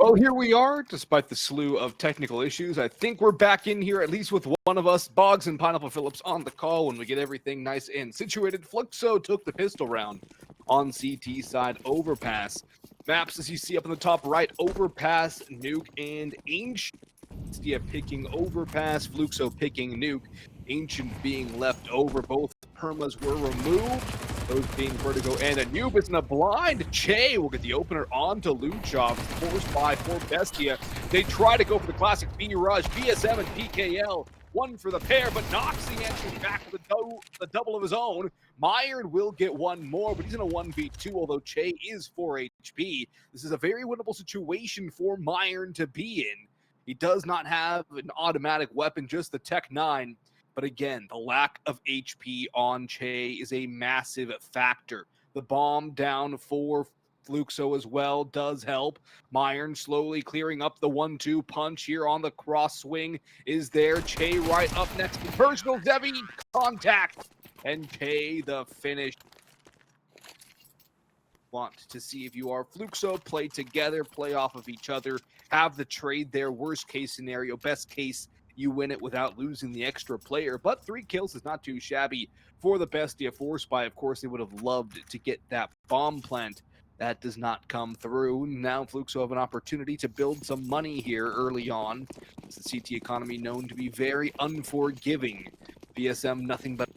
Well, here we are, despite the slew of technical issues. I think we're back in here, at least with one of us, Boggs and Pineapple Phillips, on the call when we get everything nice and situated. Fluxo took the pistol round on CT side. Overpass. Maps, as you see up in the top right, Overpass, Nuke, and Ancient. BESTIA picking Overpass, Fluxo picking Nuke. Ancient being left over. Both permas were removed. Those being Vertigo and Anubis in a blind. Chay will get the opener onto Lucaozy. Forced by for BESTIA. They try to go for the classic B rush. BSM and PKL. One for the pair, but Noktse enters back with the double of his own. Myron will get one more, but he's in a 1v2, although Chay is 4 HP. This is a very winnable situation for Myron to be in. He does not have an automatic weapon, just the Tech 9. But again, the lack of HP on Chay is a massive factor. The bomb down for Fluxo as well does help. Myron slowly clearing up the 1-2 punch here on the cross swing is there. Chay right up next to personal Debbie contact. And Chay the finish. Want to see if you are Fluxo, play together, play off of each other, have the trade there. Worst case scenario, best case, you win it without losing the extra player. But 3 kills is not too shabby for the BESTIA Force Buy. Of course, they would have loved to get that bomb plant. That does not come through. Now Fluxo have an opportunity to build some money here early on. It's the CT economy known to be very unforgiving. BSM, nothing but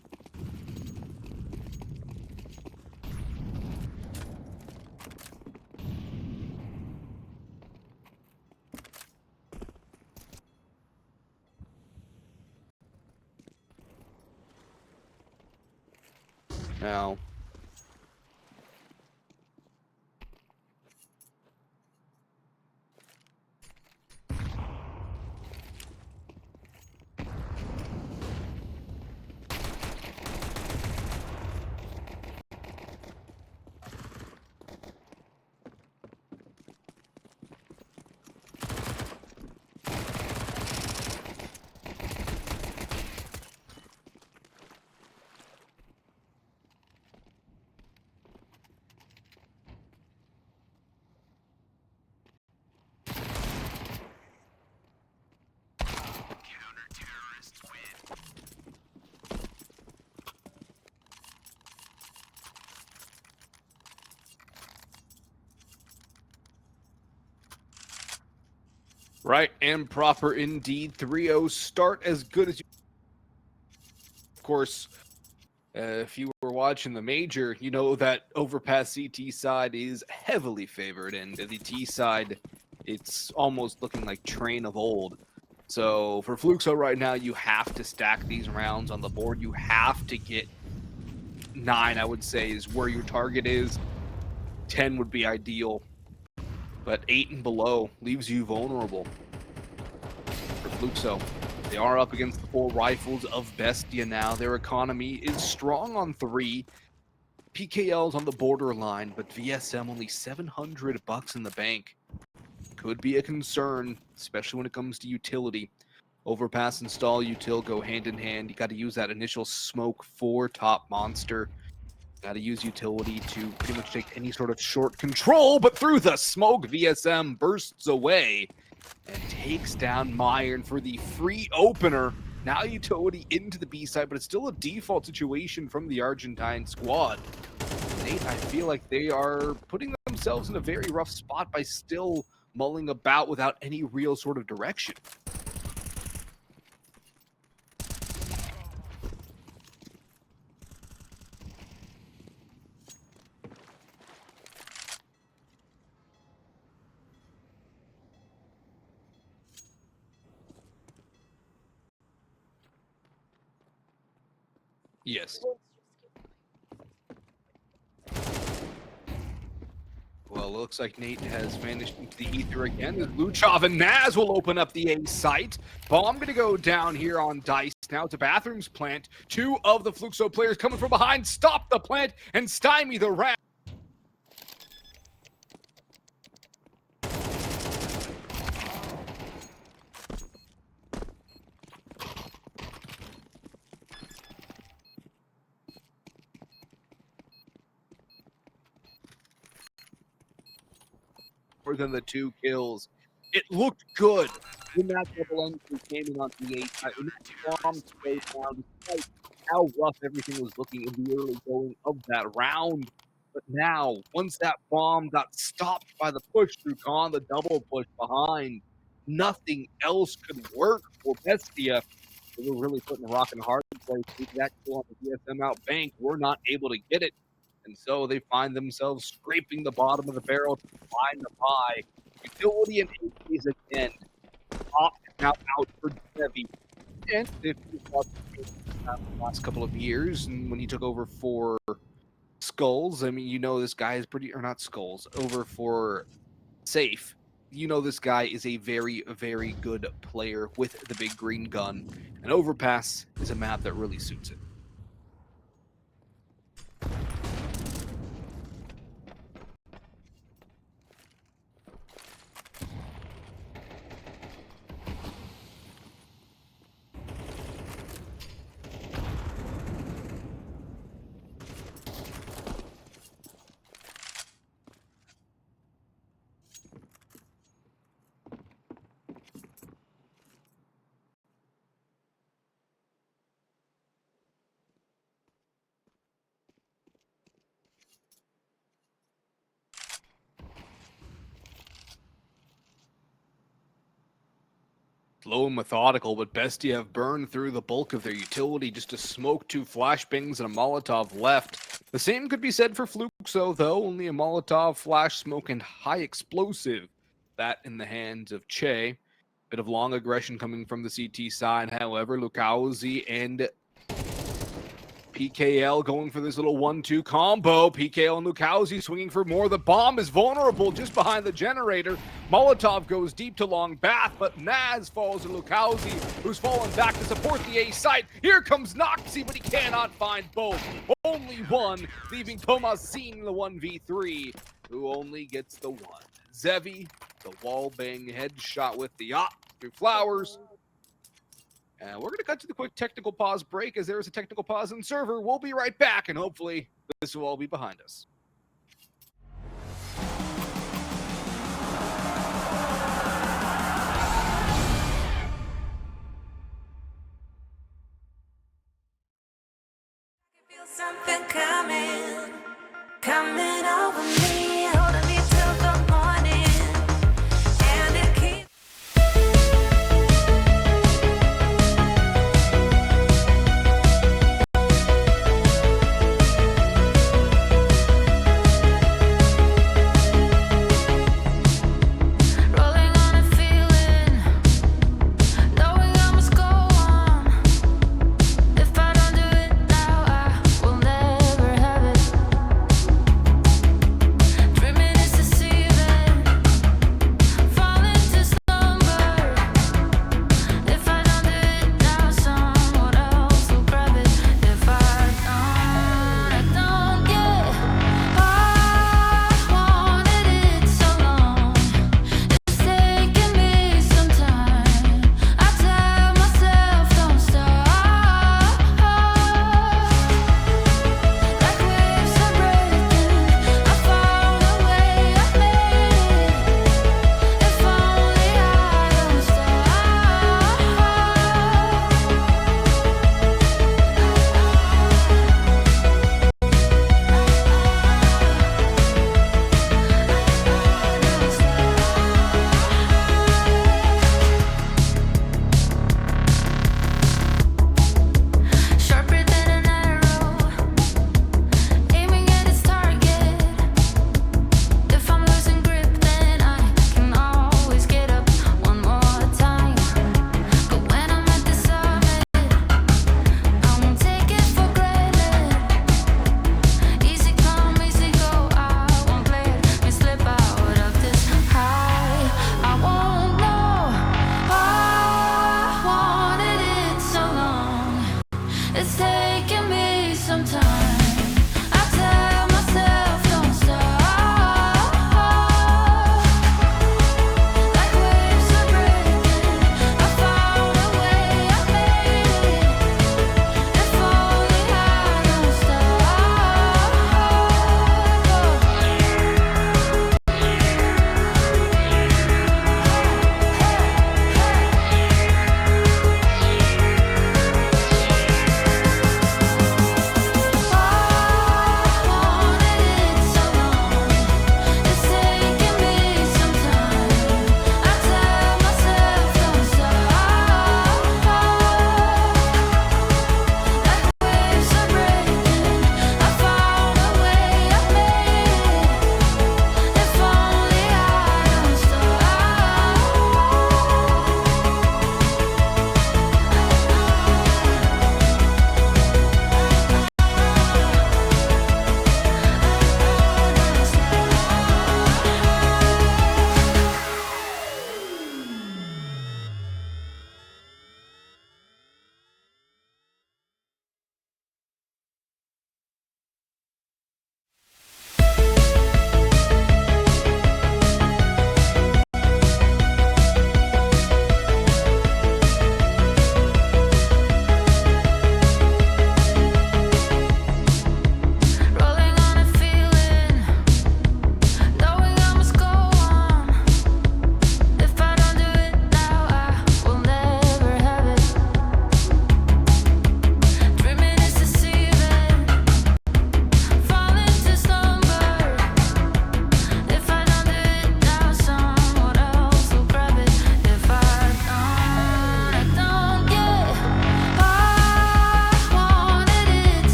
now. Right and proper indeed. 3-0 start as good as you. Of course, if you were watching the major, you know that Overpass CT side is heavily favored, and the T side, it's almost looking like Train of old. So for Fluxo right now, you have to stack these rounds on the board. You have to get 9, I would say, is where your target is. 10 would be ideal. But 8 and below leaves you vulnerable for Fluxo. They are up against the 4 rifles of BESTIA now. Their economy is strong on 3. PKL's on the borderline, but VSM only $700 in the bank. Could be a concern, especially when it comes to utility. Overpass and stall util go hand in hand. You got to use that initial smoke for top monster. Got to use utility to pretty much take any sort of short control, but through the smoke, VSM bursts away and takes down Myron for the free opener. Now utility into the B side, but it's still a default situation from the Argentine squad. Nate, I feel like they are putting themselves in a very rough spot by still mulling about without any real sort of direction. Yes. Well, looks like Nate has vanished into the ether again. Lucaozy and Naz will open up the A site. Bomb going to go down here on Dice. Now to Bathrooms plant. 2 of the Fluxo players coming from behind. Stop the plant and stymie the round. More than the 2 kills. It looked good when that double entry came in on the 8 side, when that bomb slowed down despite how rough everything was looking in the early going of that round. But now, once that bomb got stopped by the push through Khan, the double push behind, nothing else could work for Bestia. They were really putting a rock in a hard place. That kill on the DSM out bank were not able to get it. And so they find themselves scraping the bottom of the barrel to find the pie. Utility and APs again. Op is now out for Devi. And if you watch the last couple of years, and when he took over for Skulls, I mean, you know this guy is pretty, or not Skulls, over for Safe. You know this guy is a very, very good player with the big green gun. And Overpass is a map that really suits it. Slow and methodical, but Bestia have burned through the bulk of their utility. Just a smoke, 2 flashbangs, and a Molotov left. The same could be said for Fluxo, though. Only a Molotov, flash, smoke, and high explosive. That in the hands of Chay. Bit of long aggression coming from the CT side. However, Lucaozy and PKL going for this little 1-2 combo. PKL and Lucaozy swinging for more. The bomb is vulnerable just behind the generator. Molotov goes deep to long bath, but Naz falls to Lucaozy, who's fallen back to support the A site. Here comes Noktse, but he cannot find both. Only one, leaving Tomazine in the 1v3, who only gets the one. Zevi, the wall bang headshot with the op through Flowers. And we're going to cut to the quick technical pause break as there is a technical pause in server. We'll be right back, and hopefully this will all be behind us. Something coming over me, holding me till the morning, and it keeps. Rolling on a feeling, knowing I must go on. If I don't do it now, I will never.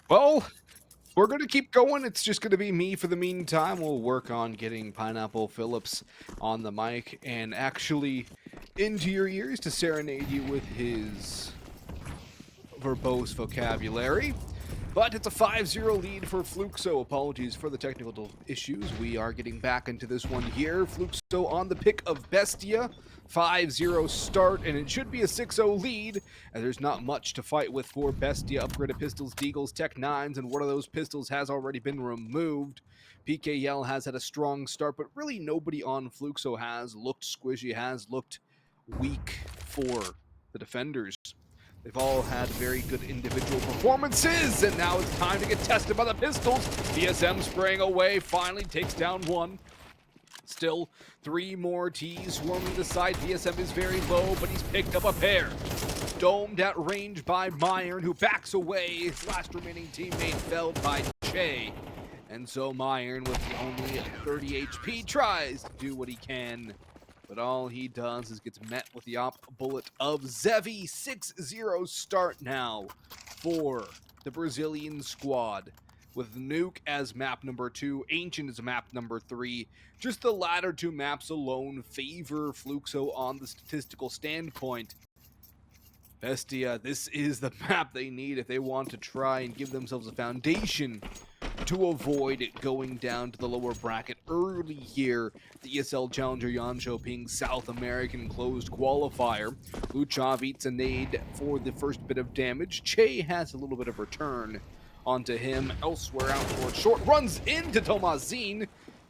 Well, we're going to keep going. It's just going to be me for the meantime. We'll work on getting Pineapple Phillips on the mic and actually into your ears to serenade you with his verbose vocabulary. But it's a 5-0 lead for Fluxo. Apologies for the technical issues. We are getting back into this one here. Fluxo on the pick of Bestia. 5-0 start, and it should be a 6-0 lead, and there's not much to fight with for Bestia. Upgraded pistols, deagles, tech 9s, and one of those pistols has already been removed. PKL has had a strong start, but really nobody on Fluxo has looked squishy, has looked weak for the defenders. They've all had very good individual performances, and now it's time to get tested by the pistols. VSM spraying away, finally takes down one. Still, 3 more T's swarming the side. VSM is very low, but he's picked up a pair. Domed at range by Myron, who backs away. His last remaining teammate fell by Chay. And so Myron, with only 30 HP, tries to do what he can. But all he does is gets met with the op bullet of Zevi. 6-0 start now for the Brazilian squad, with Nuke as map number 2, Ancient as map number 3. Just the latter 2 maps alone favor Fluxo on the statistical standpoint. Bestia, this is the map they need if they want to try and give themselves a foundation to avoid it going down to the lower bracket early here. The ESL Challenger Jönköping South American closed qualifier. Lucaozy eats a nade for the first bit of damage. Chay has a little bit of return onto him. Elsewhere out towards short, runs into Tomazine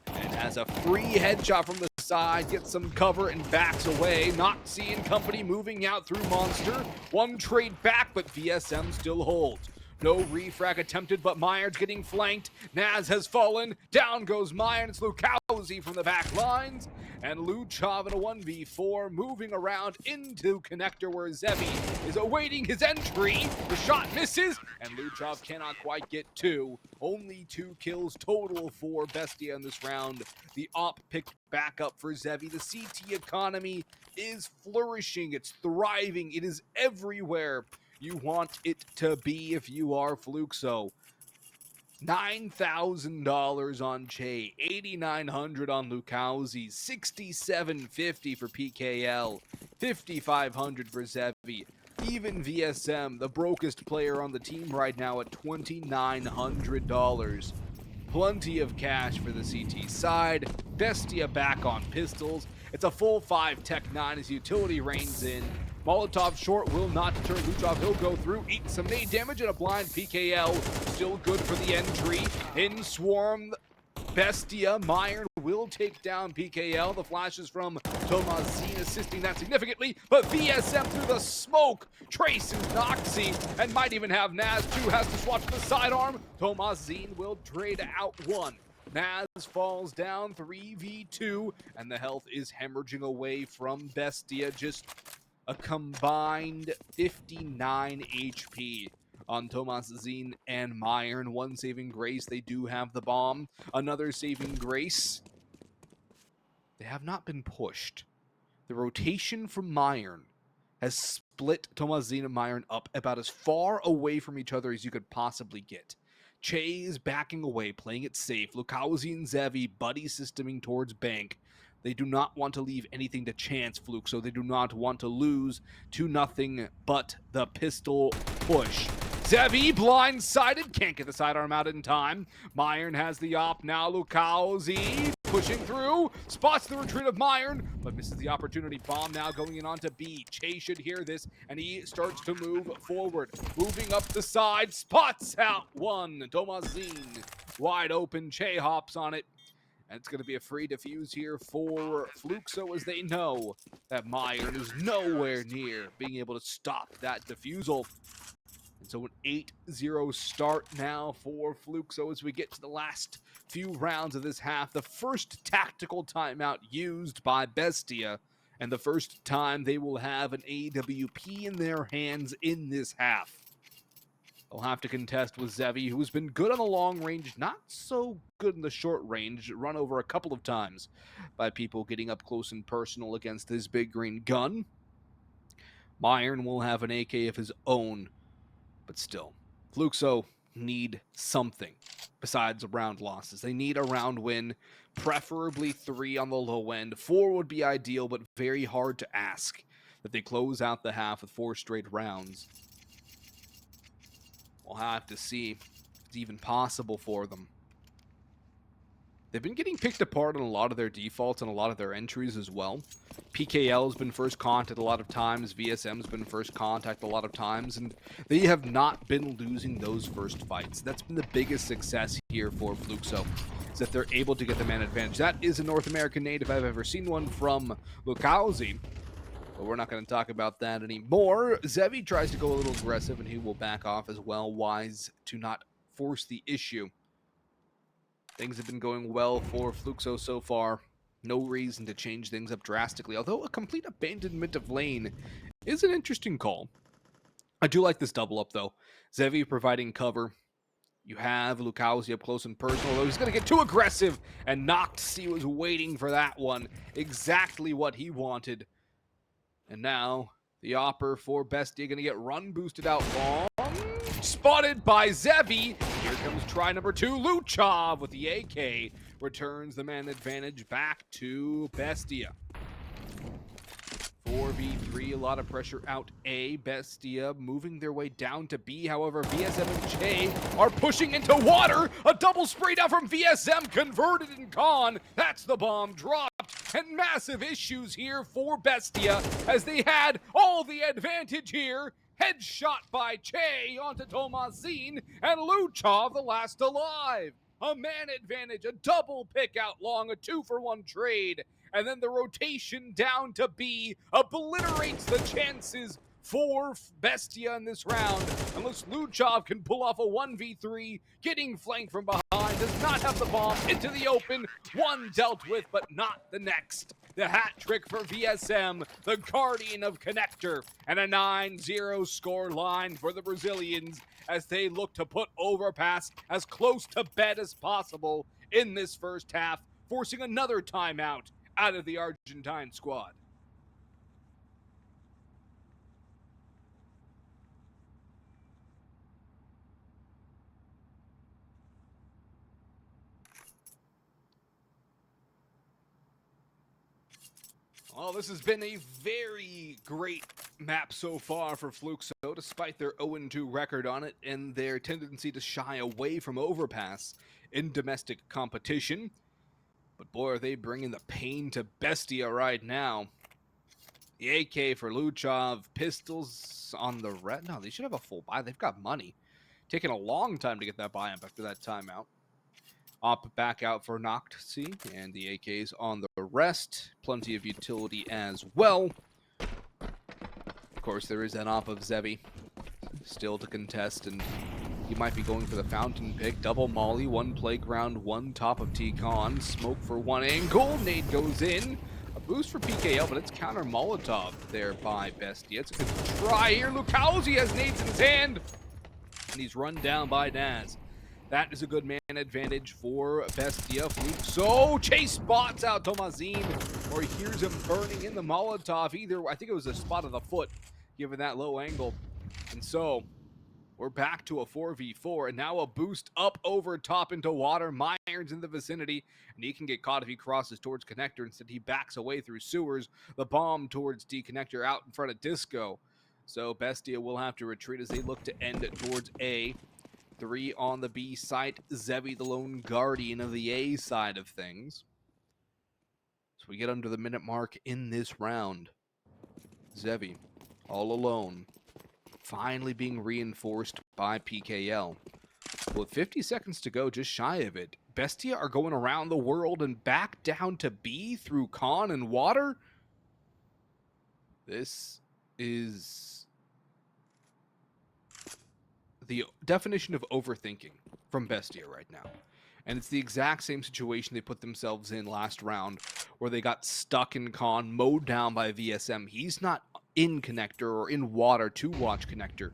and has a free headshot from the side, gets some cover and backs away. Noktse and company moving out through Monster. One trade back, but VSM still holds. No refrag attempted, but Myers getting flanked. Naz has fallen. Down goes Myers. It's Lucaozy from the back lines. And Luchav in a 1v4, moving around into connector where Zevi is awaiting his entry. The shot misses, and Luchav cannot quite get 2. Only 2 kills total for Bestia in this round. The op picked back up for Zevi. The CT economy is flourishing. It's thriving. It is everywhere you want it to be if you are Fluxo. $9,000 on Chay, $8,900 on Lucaozy, $6,750 for PKL, $5,500 for Zevi. Even VSM, the brokest player on the team right now, at $2,900. Plenty of cash for the CT side. Bestia back on pistols. It's a full 5 Tech 9 as utility reigns in. Molotov short will not deter Luchav. He'll go through, eat some nade damage, and a blind PKL. Still good for the entry. In swarm, Bestia. Myron will take down PKL. The flashes from Tomazine assisting that significantly, but VSM through the smoke traces Noktse and might even have Naz too. Has to swap to the sidearm. Tomazine will trade out 1. Naz falls down 3v2, and the health is hemorrhaging away from Bestia. Just a combined 59 HP on Tomazine and Myron. 1 saving grace. They do have the bomb. Another saving grace. They have not been pushed. The rotation from Myron has split Tomazine and Myron up about as far away from each other as you could possibly get. Chay is backing away, playing it safe. Lucaozy and Zevi buddy systeming towards bank. They do not want to leave anything to chance, Fluxo. They do not want to lose to nothing but the pistol push. Zevi blindsided, can't get the sidearm out in time. Myron has the op now. Lucaozy pushing through, spots the retreat of Myron, but misses the opportunity. Bomb now going in onto B. Chay should hear this, and he starts to move forward. Moving up the side, spots out 1. Tomazine wide open. Chay hops on it. And it's going to be a free defuse here for Fluxo, as they know that Myron is nowhere near being able to stop that defusal. And so an 8-0 start now for Fluxo as we get to the last few rounds of this half. The first tactical timeout used by Bestia, and the first time they will have an AWP in their hands in this half. They'll have to contest with Zevi, who's been good on the long range, not so good in the short range. Run over a couple of times by people getting up close and personal against his big green gun. Myron will have an AK of his own, but still. Fluxo need something besides round losses. They need a round win, preferably 3 on the low end. 4 would be ideal, but very hard to ask that they close out the half with 4 straight rounds. We'll have to see if it's even possible for them. They've been getting picked apart on a lot of their defaults and a lot of their entries as well. PKL has been first contact a lot of times, VSM's been first contact a lot of times, and they have not been losing those first fights. That's been the biggest success here for Fluxo, is that they're able to get the man advantage. That is a North American native I've ever seen one from Lucaozy, but we're not going to talk about that anymore. Zevi tries to go a little aggressive, and he will back off as well, wise to not force the issue. Things have been going well for Fluxo so far. No reason to change things up drastically, although a complete abandonment of lane is an interesting call. I do like this double up, though. Zevi providing cover. You have Lucaozy up close and personal, though he's going to get too aggressive, and Noktse was waiting for that one. Exactly what he wanted. And now, the Opper for BESTIA going to get run boosted out long. Spotted by Zevi. Here comes try number 2. Lucaozy with the AK returns the man advantage back to BESTIA. 4v3, a lot of pressure out A. BESTIA moving their way down to B. However, VSM and chay are pushing into water. A double spray down from VSM, converted in con. That's the bomb dropped. And massive issues here for BESTIA as they had all the advantage here. Headshot by chay onto Tomazine, and Lucaozy the last alive. A man advantage, a double pick out long, a 2-for-1 trade, and then the rotation down to B obliterates the chances for BESTIA in this round. Unless Lucaozy can pull off a 1v3, getting flanked from behind, does not have the bomb into the open. One dealt with, but not the next. The hat trick for VSM, the guardian of connector, and a 9-0 score line for the Brazilians as they look to put Overpass as close to bed as possible in this first half, forcing another timeout out of the Argentine squad. Well, this has been a very great map so far for Fluxo, despite their 0-2 record on it and their tendency to shy away from Overpass in domestic competition. But boy, are they bringing the pain to BESTIA right now. The AK for Lucaozy, pistols on the red. No, they should have a full buy. They've got money. Taking a long time to get that buy-up after that timeout. Op back out for Noktse, and the AK's on the rest. Plenty of utility as well. Of course, there is an op of Zevi still to contest, and he might be going for the fountain pick. Double molly, 1 playground, 1 top of T-Con. Smoke for 1 angle. Nade goes in. A boost for PKL, but it's counter Molotov there by BESTIA. It's a good try here. Lucaozy has nades in his hand, and he's run down by Naz. That is a good man advantage for BESTIA. Fluxo chase spots out Tomazine, or he hears him burning in the Molotov. Either, I think it was a spot of the foot, given that low angle. And so, we're back to a 4v4, and now a boost up over top into water. Myers in the vicinity, and he can get caught if he crosses towards connector. Instead, he backs away through sewers. The bomb towards D connector out in front of Disco. So, BESTIA will have to retreat as they look to end it towards A. 3 on the B site. Zevi, the lone guardian of the A side of things. So we get under the minute mark in this round. Zevi, all alone. Finally being reinforced by PKL. With 50 seconds to go, just shy of it. BESTIA are going around the world and back down to B through con and water. This is the definition of overthinking from BESTIA right now. And it's the exact same situation they put themselves in last round, where they got stuck in con, mowed down by VSM. He's not in connector or in water to watch connector.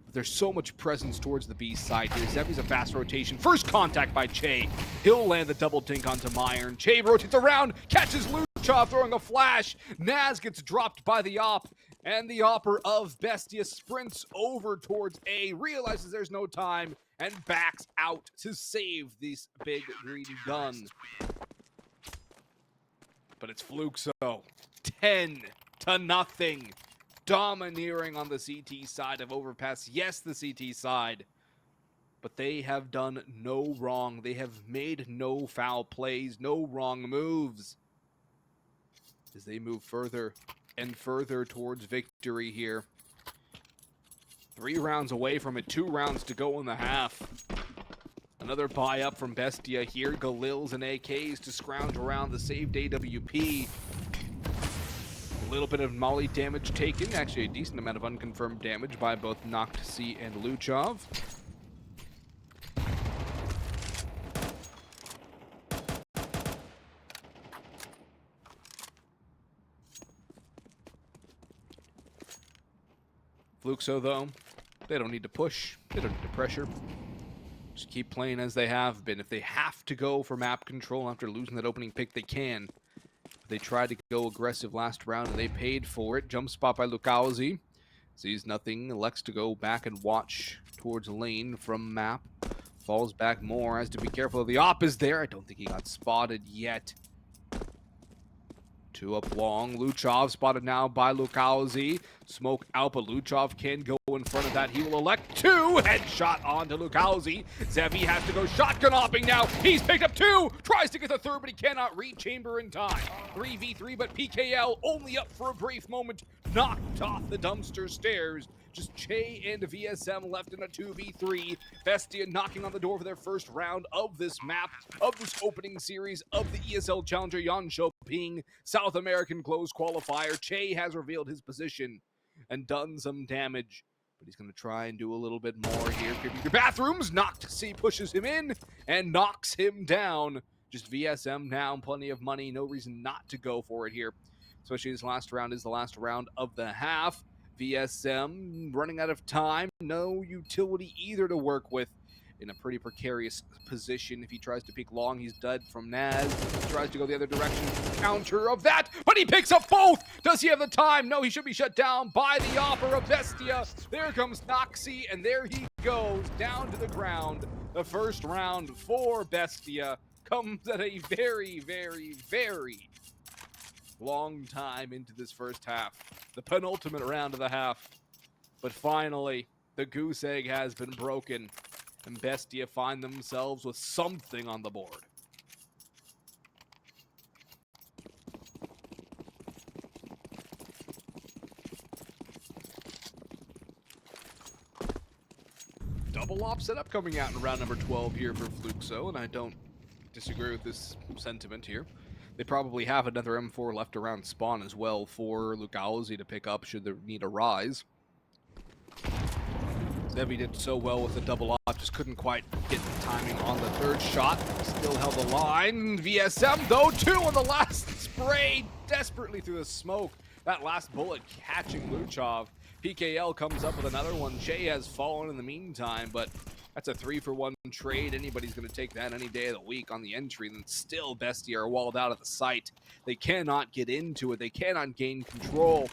But there's so much presence towards the B side here. Zevi's a fast rotation. First contact by chay. He'll land the double dink onto Myron. Chay rotates around, catches Lucaozy throwing a flash. Naz gets dropped by the op. And the Opera of BESTIA sprints over towards A, realizes there's no time, and backs out to save this big green gun. But it's Fluxo, 10-0, domineering on the CT side of Overpass. Yes, the CT side, but they have done no wrong. They have made no foul plays, no wrong moves, as they move further and further towards victory here. 3 rounds away from it, 2 rounds to go in the half. Another buy up from BESTIA here. Galils and AKs to scrounge around the saved AWP. A little bit of molly damage taken. Actually, a decent amount of unconfirmed damage by both Noktse and Lucaozy. Fluxo, though, they don't need to push. They don't need to pressure. Just keep playing as they have been. If they have to go for map control after losing that opening pick, they can. But they tried to go aggressive last round, and they paid for it. Jump spot by Lucaozy. Sees nothing. Elects to go back and watch towards lane from map. Falls back more. Has to be careful. The op is there. I don't think he got spotted yet. 2 up long. Lucaozy spotted now by Lucaozy. Smoke out, but Lucaozy can go in front of that. He will elect 2. Headshot onto Lucaozy. Zevi has to go shotgun hopping now. He's picked up 2. Tries to get the 3rd, but he cannot read chamber in time. 3v3, but PKL only up for a brief moment. Knocked off the dumpster stairs. Just Chay and VSM left in a 2v3. BESTIA knocking on the door for their first round of this map, of this opening series of the ESL Challenger Jönköping South American Close Qualifier. Chay has revealed his position and done some damage, but he's going to try and do a little bit more here. Creeping through bathrooms. Noktse pushes him in and knocks him down. Just VSM now, plenty of money. No reason not to go for it here, especially this last round is the last round of the half. VSM running out of time. No utility either to work with. In a pretty precarious position. If he tries to peek long, he's dead from Naz. He tries to go the other direction. Counter of that, but he picks up both. Does he have the time? No, he should be shut down by the Opera of BESTIA. There comes Noktse, and there he goes down to the ground. The first round for BESTIA comes at a very, very, very long time into this first half. The penultimate round of the half. But finally, the goose egg has been broken, and BESTIA find themselves with something on the board. Double op setup coming out in round number 12 here for Fluxo, and I don't disagree with this sentiment here. They probably have another M4 left around spawn as well for Lucaozy to pick up should the need arise. Zevi did so well with the double op, just couldn't quite get the timing on the 3rd shot. Still held the line. VSM, though, 2 on the last spray, desperately through the smoke. That last bullet catching Lucaozy. PKL comes up with another one. Chay has fallen in the meantime, but that's a 3-for-1 trade. Anybody's going to take that any day of the week on the entry, and then still BESTIA are walled out of the site. They cannot get into it. They cannot gain control.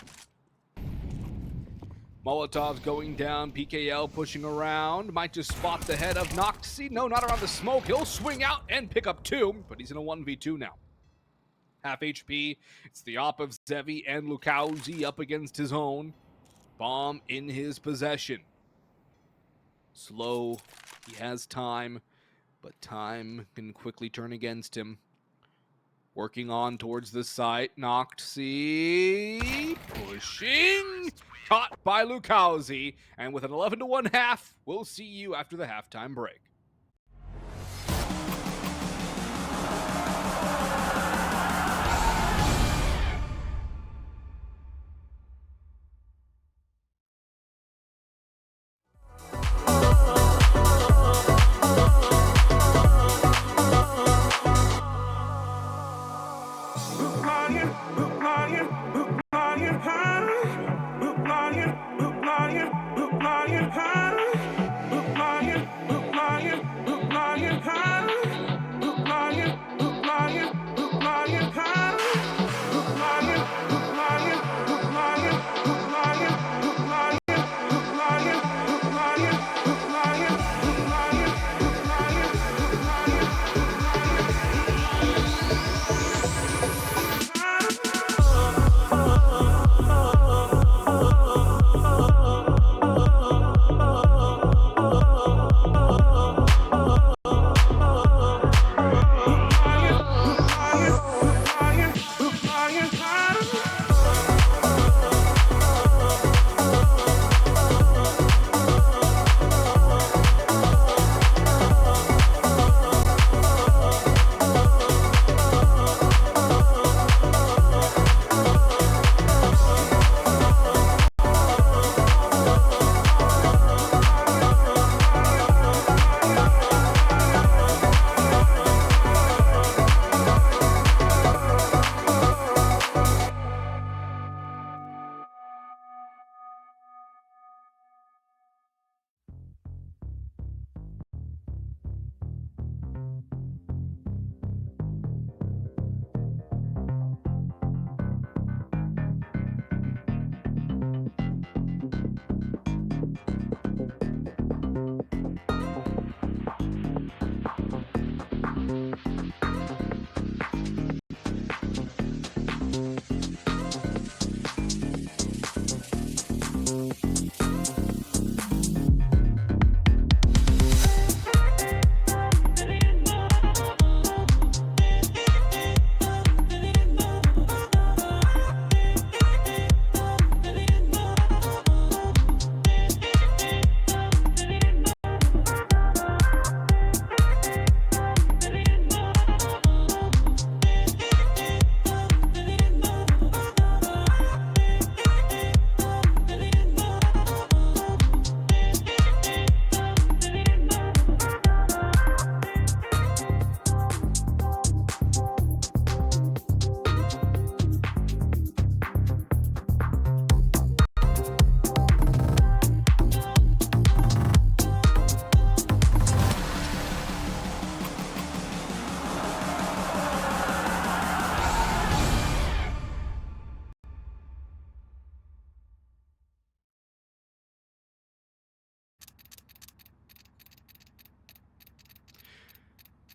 Molotov's going down. PKL pushing around. Might just spot the head of Noktse. No, not around the smoke. He'll swing out and pick up 2, but he's in a 1v2 now. Half HP. It's the op of Zevi and Lucaozy up against his own. Bomb in his possession. Slow. He has time, but time can quickly turn against him. Working on towards the site. Noktse pushing. Caught by Lucaozy, and with an 11-1 half, we'll see you after the halftime break.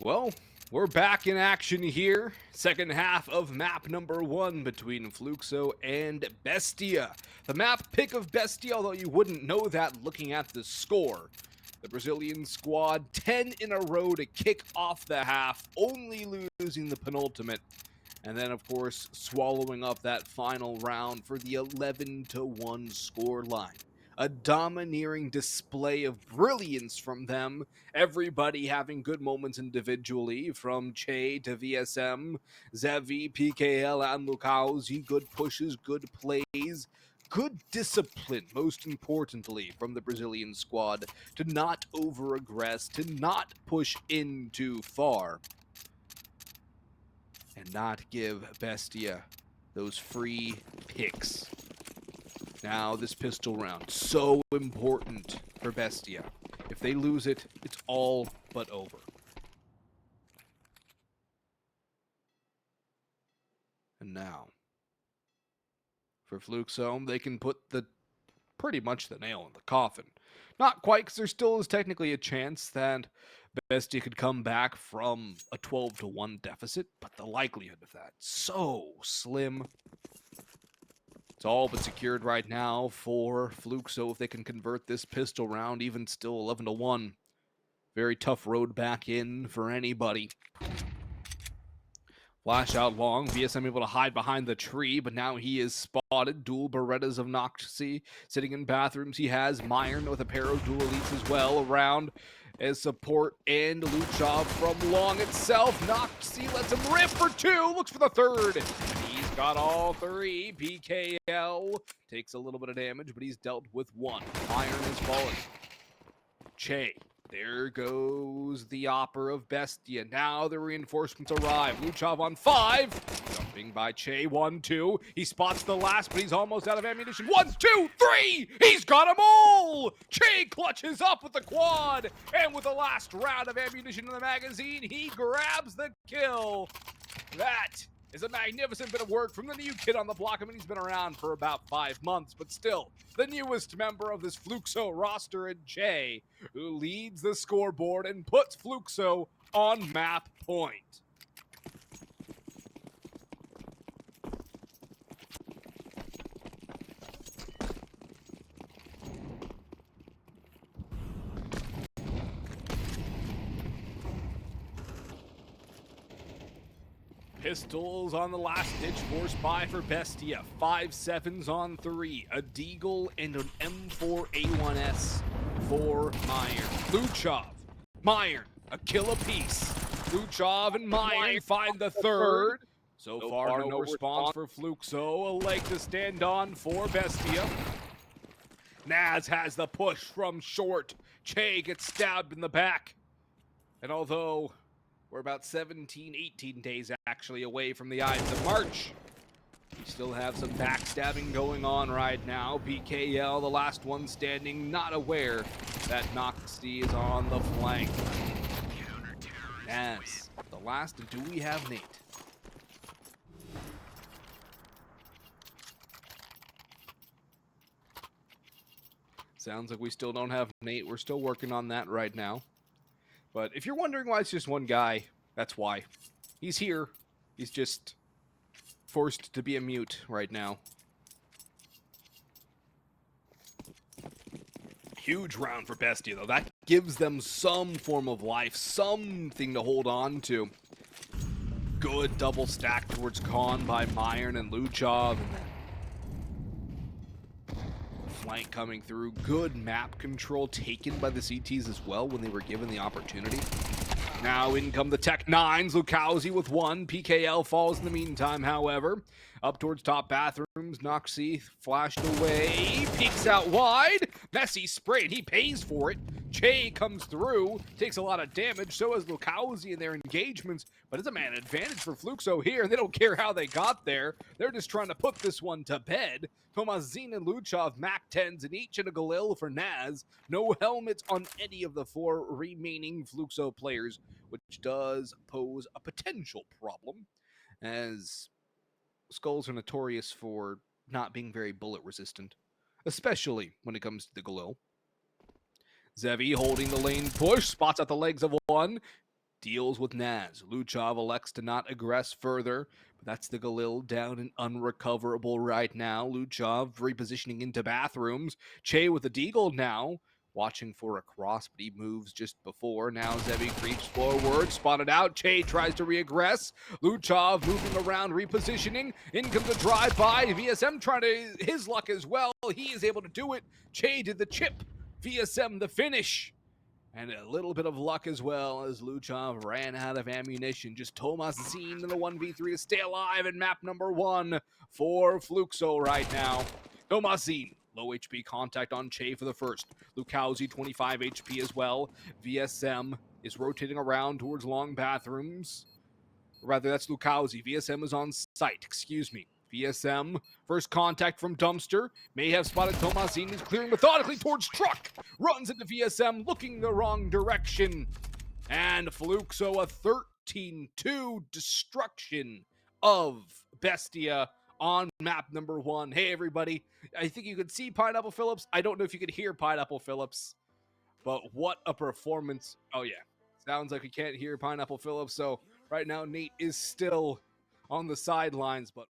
Well, we're back in action here. Second half of map number 1 between Fluxo and BESTIA. The map pick of BESTIA, although you wouldn't know that looking at the score. The Brazilian squad 10 in a row to kick off the half, only losing the penultimate. And then, of course, swallowing up that final round for the 11-1 score line. A domineering display of brilliance from them. Everybody having good moments individually, from Chay to VSM, Zevi, PKL, and Lucaozy. Good pushes, good plays, good discipline, most importantly, from the Brazilian squad to not over-aggress, to not push in too far, and not give BESTIA those free picks. Now, this pistol round, so important for BESTIA. If they lose it, it's all but over. And now, for Fluxo, they can put pretty much the nail in the coffin. Not quite, because there still is technically a chance that BESTIA could come back from a 12-1 deficit, but the likelihood of that, so slim. It's all but secured right now for Fluxo if they can convert this pistol round, even still 11-1. Very tough road back in for anybody. Flash out long, VSM able to hide behind the tree, but now he is spotted. Dual Berettas of Noktse sitting in bathrooms. He has Myron with a pair of dual elites as well around as support, and Lucaozy from long itself. Noktse lets him rip for 2, looks for the third. He's got all 3. PKL takes a little bit of damage, but he's dealt with 1. Myron is fallen. Chay. There goes the Opper of BESTIA. Now the reinforcements arrive. Lucaozy on 5. Jumping by Chay. 1-2. He spots the last, but he's almost out of ammunition. 1, 2, 3. He's got them all. Chay clutches up with the quad. And with the last round of ammunition in the magazine, he grabs the kill. That is a magnificent bit of work from the new kid on the block. I mean, he's been around for about 5 months, but still, the newest member of this Fluxo roster in Chay, who leads the scoreboard and puts Fluxo on map point. Pistols on the last ditch force buy for BESTIA. 5 7s on 3. A Deagle and an M4A1S for Myron. Lucaozy, Myron, a kill apiece. Lucaozy and Myron find the third. So far, no response for Fluxo. A leg to stand on for BESTIA. Naz has the push from short. Chay gets stabbed in the back. And although we're about 17, 18 days actually away from the Ides of March, we still have some backstabbing going on right now. PKL, the last one standing, not aware that Noktse is on the flank. As the last, do we have Nate? Sounds like we still don't have Nate. We're still working on that right now. But if you're wondering why it's just one guy, that's why. He's here. He's just forced to be a mute right now. Huge round for BESTIA, though. That gives them some form of life, something to hold on to. Good double stack towards Khan by Myron and Lucaozy. Flank coming through. Good map control taken by the CTs as well when they were given the opportunity. Now in come the Tech 9s. Lucaozy with 1. PKL falls in the meantime, however. Up towards top bathrooms. Noktse flashed away. Peeks out wide. Messy spray, and he pays for it. Chay comes through. Takes a lot of damage. So has Lucaozy in their engagements. But it's a man advantage for Fluxo here. They don't care how they got there. They're just trying to put this one to bed. Tomazin and Lucaozy Mac 10s in each, and a Galil for Naz. No helmets on any of the 4 remaining Fluxo players, which does pose a potential problem, as skulls are notorious for not being very bullet resistant, especially when it comes to the Galil. Zevi holding the lane push, spots out the legs of one. deals with Naz. Lucaozy elects to not aggress further, but that's the Galil down and unrecoverable right now. Lucaozy repositioning into bathrooms. Chay with the deagle now, watching for a cross, but he moves just before. Now Zevi creeps forward, spotted out. Chay tries to reaggress. Lucaozy moving around, repositioning. In comes a drive-by. VSM trying to his luck as well. He is able to do it. Chay did the chip. VSM the finish. And a little bit of luck as well as Lucaozy ran out of ammunition. Just Tomasine in the 1v3 to stay alive in map number 1 for Fluxo right now. Tomasine, low HP contact on Chay for the first. Lucaozy, 25 HP as well. VSM is rotating around towards long bathrooms. Rather, that's Lucaozy. VSM is on site, excuse me. VSM, first contact from Dumpster. May have spotted Tomasine, who's clearing methodically towards truck. Runs into VSM, looking the wrong direction. And Fluxo, a 13-2 destruction of BESTIA on map number 1. Hey, everybody. I think you could see Pineapple Phillips. I don't know if you could hear Pineapple Phillips, but what a performance. Oh, yeah. Sounds like we can't hear Pineapple Phillips, so right now Nate is still on the sidelines, but